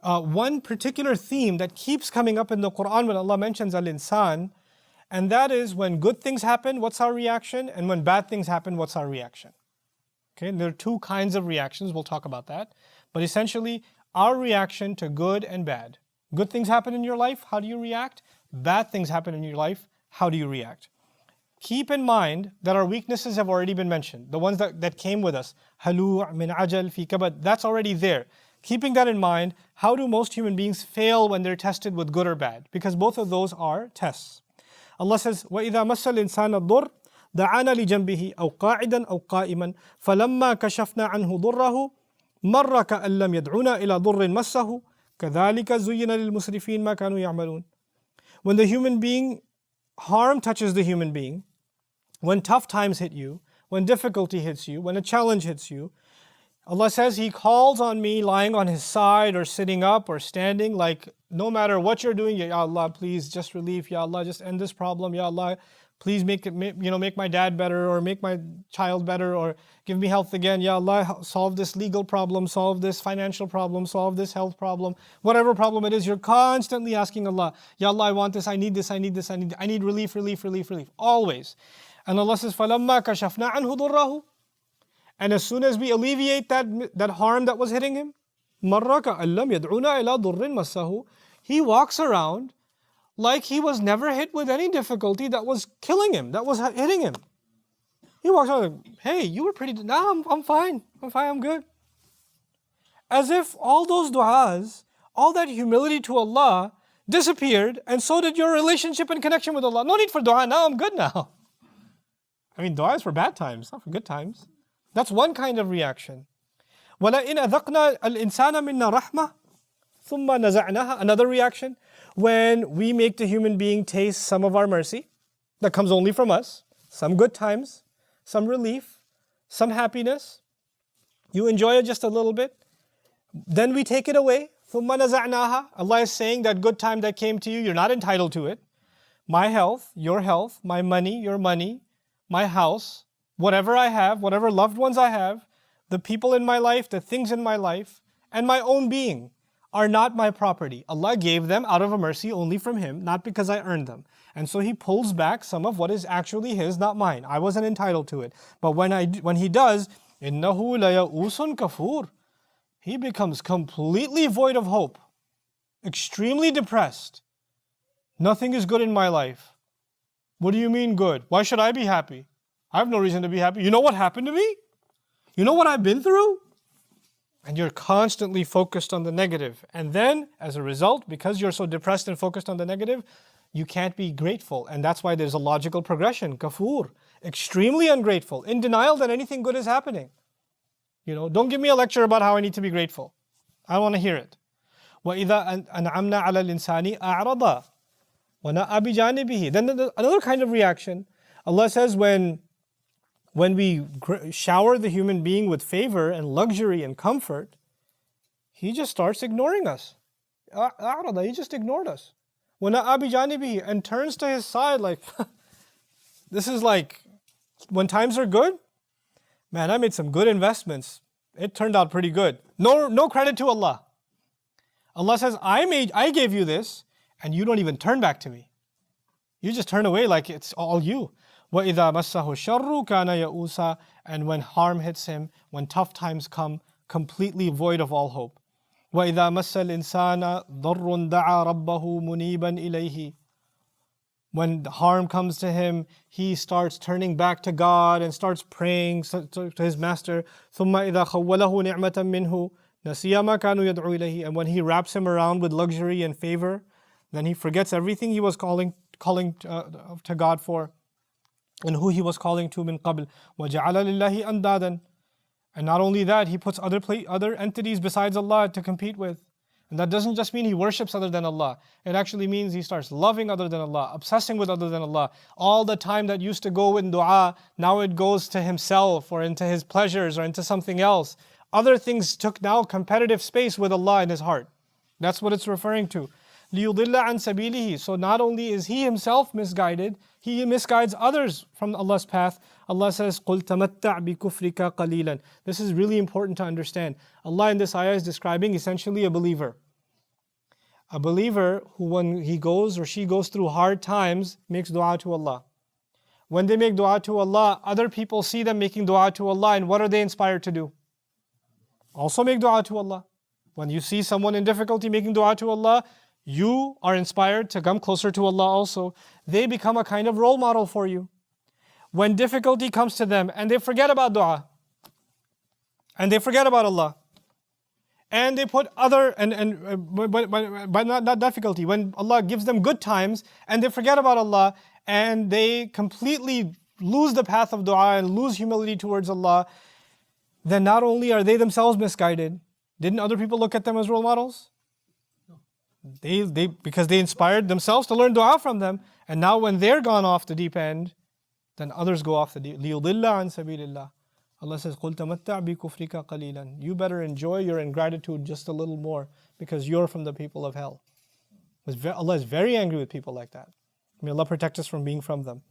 one particular theme that keeps coming up in the Quran when Allah mentions al-insan, and that is when good things happen, what's our reaction? And when bad things happen, what's our reaction? Okay, and there are two kinds of reactions, we'll talk about that. But essentially, our reaction to good and bad. Good things happen in your life, how do you react? Bad things happen in your life, how do you react? Keep in mind that our weaknesses have already been mentioned. The ones that came with us. Halu' min ajal fi kabad. That's already there. Keeping that in mind, how do most human beings fail when they're tested with good or bad? Because both of those are tests. Allah says, وَإِذَا مَسَّ الْإِنسَانَ الضُّرِّ دَعَانَا لِجَنْبِهِ أَوْ قَاعِدًا أَوْ قَائِمًا فَلَمَّا كَشَفْنَا عَنْهُ ضُرَّهُ مَرَّ كَأَن لَّمْ يَدْعُونَا إِلَى ضُرٍّ مَسَّهُ كَذَلِكَ زُيِّنَ لِلْمُسْرِفِينَ مَا كَانُوا يَعْمَلُونَ. When the human being, harm touches the human being, when tough times hit you, when difficulty hits you, when a challenge hits you, Allah says He calls on me lying on His side or sitting up or standing, like no matter what you're doing, Ya Allah, please just relief, Ya Allah, just end this problem, Ya Allah, please make my dad better or make my child better or give me health again, Ya Allah, solve this legal problem, solve this financial problem, solve this health problem, whatever problem it is, you're constantly asking Allah, Ya Allah, I want this, I need this, I need this, I need relief, always. And Allah says, فَلَمَّا كَشَفْنَا عَنْهُ ضُرَّهُ. And as soon as we alleviate that harm that was hitting him, مَرَّ كَأَن لَّمْ يَدْعُونَا إِلَى ضُرٍّ مَسَّهُ. He walks around like he was never hit with any difficulty that was killing him, that was hitting him. He walks around like, hey, you were pretty, I'm fine, I'm good. As if all those du'as, all that humility to Allah disappeared, and so did your relationship and connection with Allah. No need for dua, now I'm good now. I mean, dua is for bad times, not for good times. That's one kind of reaction. وَلَئِنْ أَذَقْنَا الْإِنسَانَ مِنَّا رَحْمَةً ثُمَّ نَزَعْنَاهَا. Another reaction, when we make the human being taste some of our mercy, that comes only from us, some good times, some relief, some happiness, you enjoy it just a little bit, then we take it away. ثُمَّ نَزَعْنَاهَا. Allah is saying that good time that came to you, you're not entitled to it. My health, my money, your money, my house, whatever I have, whatever loved ones I have, the people in my life, the things in my life, and my own being are not my property. Allah gave them out of a mercy only from Him, not because I earned them. And so He pulls back some of what is actually His, not mine. I wasn't entitled to it. But when He does, إِنَّهُ لَيَئُوسٌ كَفُورٌ. He becomes completely void of hope, extremely depressed. Nothing is good in my life. What do you mean good? Why should I be happy? I have no reason to be happy. You know what happened to me? You know what I've been through? And you're constantly focused on the negative. And then, as a result, because you're so depressed and focused on the negative, you can't be grateful. And that's why there's a logical progression. Kafur, extremely ungrateful, in denial that anything good is happening. Don't give me a lecture about how I need to be grateful. I don't want to hear it. وَإِذَا أَنْعَمْنَا عَلَى الْإِنسَانِ أَعْرَضَ وَنَأَى بِجَانِبِهِ. Then another kind of reaction. Allah says when we shower the human being with favor and luxury and comfort, he just starts ignoring us. He just ignored us. وَنَأَى بِجَانِبِهِ. And turns to his side like, this is like, when times are good, man, I made some good investments. It turned out pretty good. No credit to Allah. Allah says, I gave you this, and you don't even turn back to me. You just turn away like it's all you. وَإِذَا مَسَّهُ الشَّرُّ كَانَ يَئُوسًا. And when harm hits him, when tough times come, completely void of all hope. وَإِذَا مَسَّ الْإِنسَانَ ضَرٌّ دَعَى رَبَّهُ مُنِيبًا إِلَيْهِ. When harm comes to him, he starts turning back to God and starts praying to his master. ثُمَّ إِذَا خَوَّلَهُ نِعْمَةً مِّنْهُ نَسِيَ مَا كَانُوا يَدْعُو إِلَيْهِ. And when he wraps him around with luxury and favor, then he forgets everything he was calling to God for, and who he was calling to min qabl. وَجَعَلَ لِلَّهِ أَنْدَادًا. And not only that, he puts other entities besides Allah to compete with. And that doesn't just mean he worships other than Allah. It actually means he starts loving other than Allah, obsessing with other than Allah. All the time that used to go in dua, now it goes to himself or into his pleasures or into something else. Other things took now competitive space with Allah in his heart. That's what it's referring to. لِيُضِلَّ عَنْ سَبِيلِهِ. So not only is he himself misguided, he misguides others from Allah's path. Allah says, قُلْ تَمَتَّعْ بِكُفْرِكَ قَلِيلًا. This is really important to understand. Allah in this ayah is describing essentially a believer. A believer who, when he goes or she goes through hard times, makes dua to Allah. When they make dua to Allah, other people see them making dua to Allah, and what are they inspired to do? Also make dua to Allah. When you see someone in difficulty making dua to Allah, you are inspired to come closer to Allah also. They become a kind of role model for you. When difficulty comes to them and they forget about dua, and they forget about Allah, and they put other, but not difficulty, when Allah gives them good times and they forget about Allah and they completely lose the path of dua and lose humility towards Allah, then not only are they themselves misguided, didn't other people look at them as role models? Because they inspired themselves to learn dua from them, and now when they're gone off the deep end, then others go off the deep. لِيُضِلَّ عَنْ سَبِيلِ اللَّهِ. Allah says, قُلْ تَمَتَّعْ بِكُفْرِكَ قَلِيلًا. You better enjoy your ingratitude just a little more, because you're from the people of hell. Allah is very angry with people like that. May Allah protect us from being from them.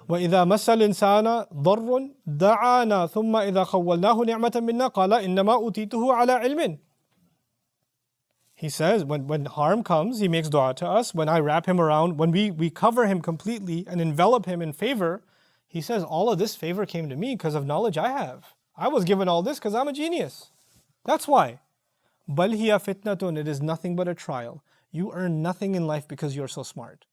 وَإِذَا مَسَّ الْإِنسَانَ ضَرٌّ دَعَانَا ثُمَّ إِذَا خَوَّلْنَاهُ نِعْمَةً مِنَّا قَالَ إِنَّمَا أُوتِيتُهُ عَلَى عِلْمٍ. He says, when harm comes, he makes dua to us. When I wrap him around, when we cover him completely and envelop him in favor, he says, all of this favor came to me because of knowledge I have. I was given all this because I'm a genius. That's why. بَلْ هِيَ فِتْنَةٌ. It is nothing but a trial. You earn nothing in life because you're so smart.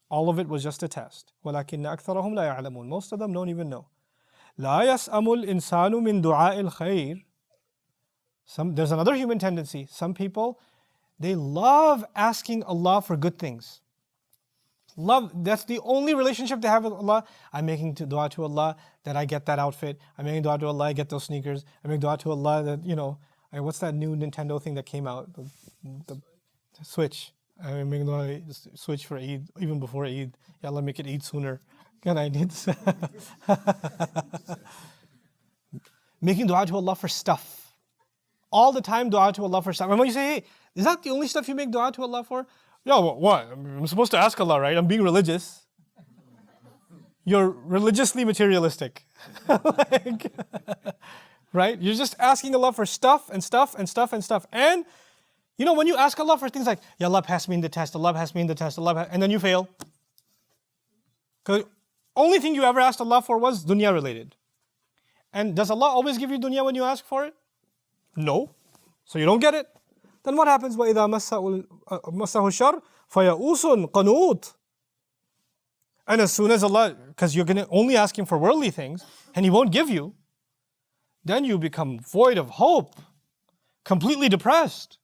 All of it was just a test. وَلَكِنَّ أَكْثَرَهُمْ لَا يَعْلَمُونَ. Most of them don't even know. لَا يَسْأَمُ الْإِنسَانُ مِنْ دُعَاءِ الْخَيْرِ. There's another human tendency. Some people, they love asking Allah for good things. That's the only relationship they have with Allah. I'm making dua to Allah that I get that outfit. I'm making dua to Allah I get those sneakers. I'm making dua to Allah that, what's that new Nintendo thing that came out? The Switch. I'm making dua Switch for Eid, even before Eid. Ya Allah, make it Eid sooner. God, I need this. Making dua to Allah for stuff. All the time dua to Allah for stuff. And when you say, hey, is that the only stuff you make dua to Allah for? Yeah, what? I'm supposed to ask Allah, right? I'm being religious. You're religiously materialistic. Right? You're just asking Allah for stuff and stuff and stuff and stuff. And, when you ask Allah for things like, Ya Allah, pass me in the test, Allah pass me in the test, and then you fail. Because only thing you ever asked Allah for was dunya related. And does Allah always give you dunya when you ask for it? No. So you don't get it. Then what happens? وَإِذَا مَسَّهُ الشَّرُّ فَيَئُوسٌ قَنُوطٌ. And as soon as Allah, because you're going to only ask Him for worldly things, and He won't give you, then you become void of hope, completely depressed.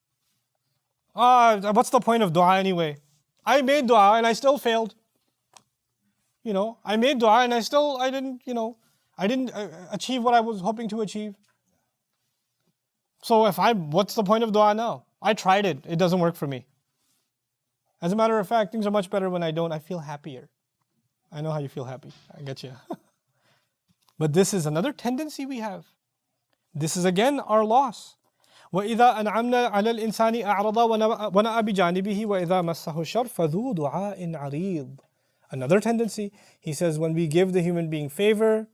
What's the point of dua anyway? I made dua and I still failed. I made dua and I didn't achieve what I was hoping to achieve. So what's the point of dua now? I tried it. It doesn't work for me. As a matter of fact, things are much better when I don't. I feel happier. I know how you feel happy. I get you. But this is another tendency we have. This is again our loss. وَإِذَا أَنْعَمْنَا عَلَى الْإِنسَانِ أَعْرَضَ وَنَأَى بِجَانِبِهِ وَإِذَا مَسَّهُ الشَّرُّ فَذُو دُعَاءٍ عَرِيضٍ. Another tendency. He says when we give the human being favor,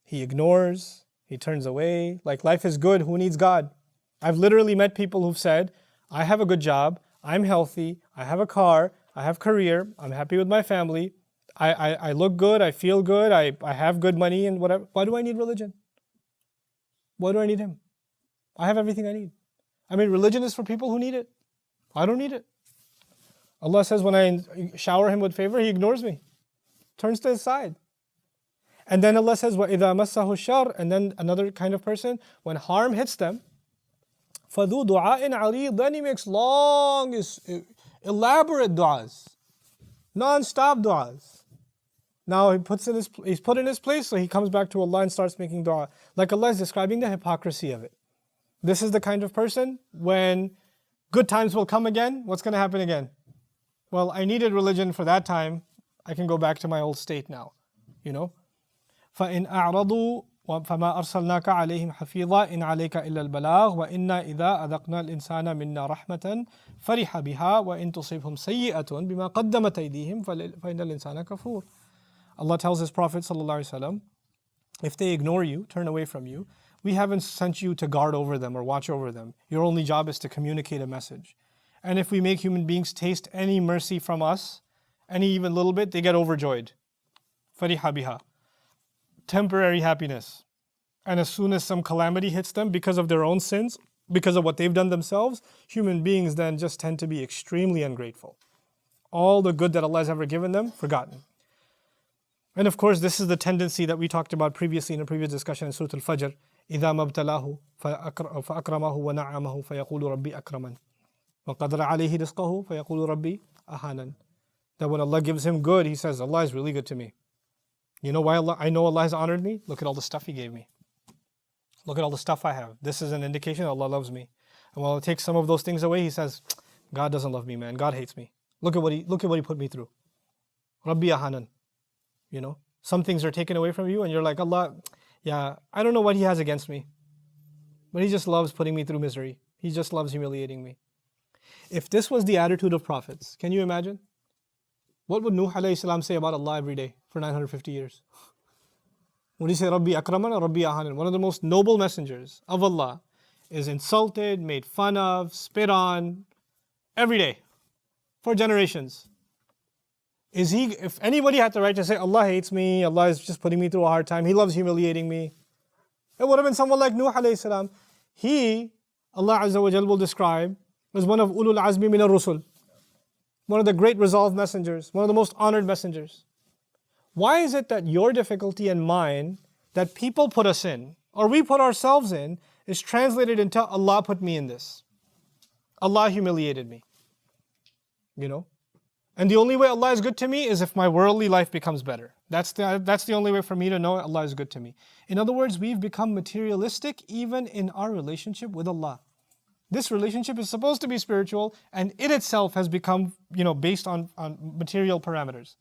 he ignores, he turns away. Like life is good, who needs God? I've literally met people who've said, I have a good job, I'm healthy, I have a car, I have career, I'm happy with my family, I look good, I feel good, I have good money and whatever. Why do I need religion? Why do I need Him? I have everything I need. Religion is for people who need it. I don't need it. Allah says when I shower him with favor, he ignores me, turns to his side. And then Allah says, وَإِذَا مَسَّهُ الشَّرُّ. And then another kind of person, when harm hits them, فَذُو دُعَاءٍ عَرِيضٍ. Then he makes long, elaborate du'as, non-stop du'as. Now he's put in his place, so he comes back to Allah and starts making dua. Like Allah is describing the hypocrisy of it. This is the kind of person, when good times will come again, what's going to happen again? Well, I needed religion for that time, I can go back to my old state now. فَإِنْ أَعْرَضُوا فَمَا أَرْسَلْنَاكَ عَلَيْهِمْ حَفِيظًا إِنْ عَلَيْكَ إِلَّا الْبَلَاغُ وَإِنَّا إِذَا أَذَقْنَا الْإِنسَانَ مِنَّا رَحْمَةً فَرِحَ بِهَا وَإِنْ تُصِبْهُمْ سَيِّئَةٌ بِمَا قَدَّمَتْ أَيْدِيهِمْ فَإِنَّ الْإِنسَانَ كَفُورٌ. Allah tells His Prophet ﷺ, if they ignore you, turn away from you, we haven't sent you to guard over them or watch over them. Your only job is to communicate a message. And if we make human beings taste any mercy from us, any even little bit, they get overjoyed. Fariha biha. Temporary happiness. And as soon as some calamity hits them because of their own sins, because of what they've done themselves, human beings then just tend to be extremely ungrateful. All the good that Allah has ever given them, forgotten. And of course, this is the tendency that we talked about previously in a previous discussion in Surah Al-Fajr. إِذَا مَبْتَلَاهُ فَأَكْرَمَهُ وَنَعَّمَهُ فَيَقُولُ رَبِّي أَكْرَمَنِ وَقَدْرَ عَلَيْهِ رِزْقَهُ فَيَقُولُ رَبِّي أَهَانًا. That when Allah gives him good, he says, Allah is really good to me. You know why I know Allah has honored me? Look at all the stuff He gave me. Look at all the stuff I have. This is an indication that Allah loves me. And when Allah takes some of those things away, He says, God doesn't love me, man. God hates me. Look at what He put me through. Rabbi Ahanan. You know, some things are taken away from you and you're like, Allah, yeah, I don't know what He has against me. But He just loves putting me through misery. He just loves humiliating me. If this was the attitude of prophets, can you imagine? What would Nuh alayhi salam say about Allah every day for 950 years? Would he say, Rabbi Akraman or Rabbi Ahanan? One of the most noble messengers of Allah is insulted, made fun of, spit on, every day, for generations. If anybody had the right to say, Allah hates me, Allah is just putting me through a hard time, He loves humiliating me, it would have been someone like Nuh alayhi salam. He, Allah Azza wa Jal will describe, as one of Ulul Azmi min ar-Rusul, one of the great resolved messengers, one of the most honored messengers. Why is it that your difficulty and mine, that people put us in, or we put ourselves in, is translated into Allah put me in this? Allah humiliated me. You know? And the only way Allah is good to me is if my worldly life becomes better. That's the only way for me to know Allah is good to me. In other words, we've become materialistic even in our relationship with Allah. This relationship is supposed to be spiritual, and it itself has become, based on material parameters.